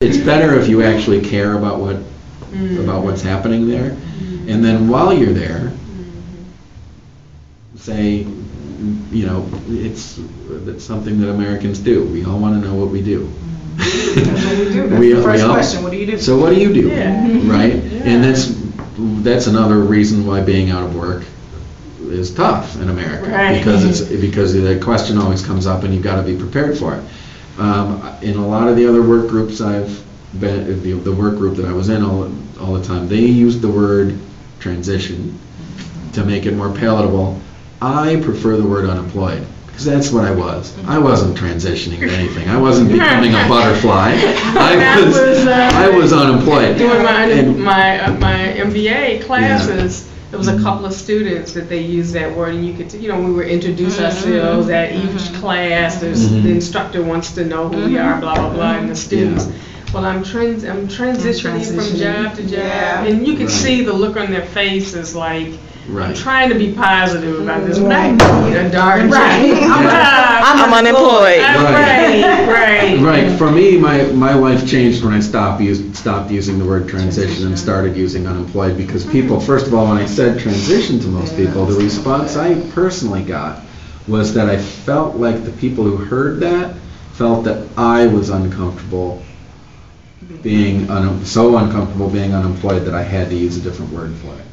It's better if you actually care about what's happening there, and then while you're there, say, it's something that Americans do. We all want to know what we do. That's what we do. That's the first question. What do you do? So what do you do? Yeah. Right? Yeah. And that's another reason why being out of work is tough in America, right. because the question always comes up, and you've got to be prepared for it. In a lot of the other work groups I've been, the work group that I was in all the time, they used the word transition to make it more palatable. I prefer the word unemployed, because that's what I was. I wasn't transitioning to anything. I wasn't becoming a butterfly. I was unemployed. During my MBA classes, there was a couple of students that they used that word, and you could, we would introduce ourselves at each class. The instructor wants to know who we are, blah blah blah, and the students. Yeah. Well, I'm transitioning from job to job, and you could see the look on their faces, like. Right. I'm trying to be positive about this, but I need a darn I'm unemployed. Right. For me, my life changed when I stopped using the word transition and started using unemployed, because people, first of all, when I said transition to most people, the response I personally got was that I felt like the people who heard that felt that I was uncomfortable being so uncomfortable being unemployed that I had to use a different word for it.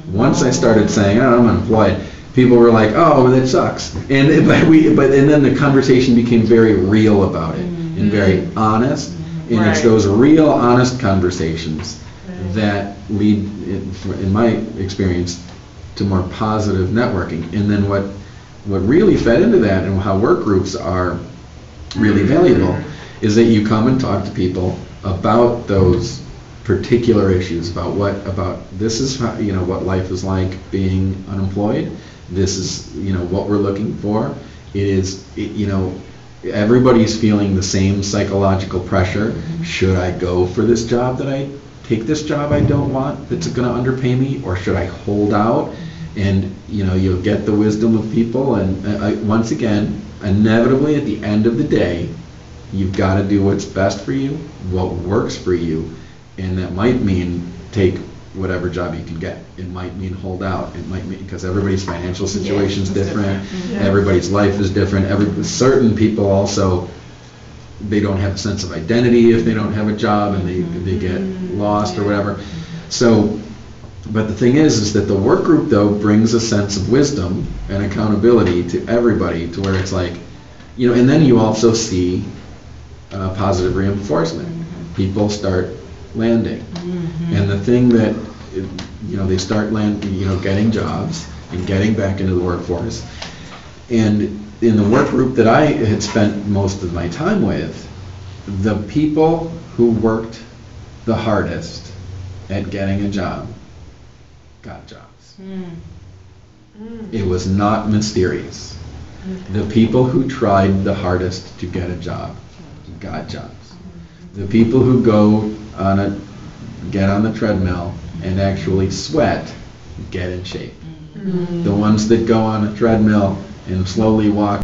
Once I started saying, I'm unemployed, people were like, oh, that sucks. And then the conversation became very real about it and very honest. And it's those real, honest conversations that lead, in my experience, to more positive networking. And then what really fed into that, and how work groups are really valuable, is that you come and talk to people about those particular issues, about this is how, what life is like being unemployed. This is what we're looking for. It is everybody's feeling the same psychological pressure. Should I go for this job take this job I don't want that's going to underpay me, or should I hold out? And you'll get the wisdom of people, and once again, inevitably at the end of the day, you've got to do what's best for you, what works for you, and that might mean take whatever job you can get. It might mean hold out. It might mean, because everybody's financial situation is different. Everybody's life is different. Certain people also, they don't have a sense of identity if they don't have a job, and they get lost or whatever. So, but the thing is that the work group though brings a sense of wisdom and accountability to everybody, to where it's like, and then you also see positive reinforcement. People start landing, and the thing that they start getting jobs and getting back into the workforce. And in the work group that I had spent most of my time with, the people who worked the hardest at getting a job got jobs. It was not mysterious. The people who tried the hardest to get a job got jobs. The people who get on the treadmill and actually sweat get in shape. The ones that go on a treadmill and slowly walk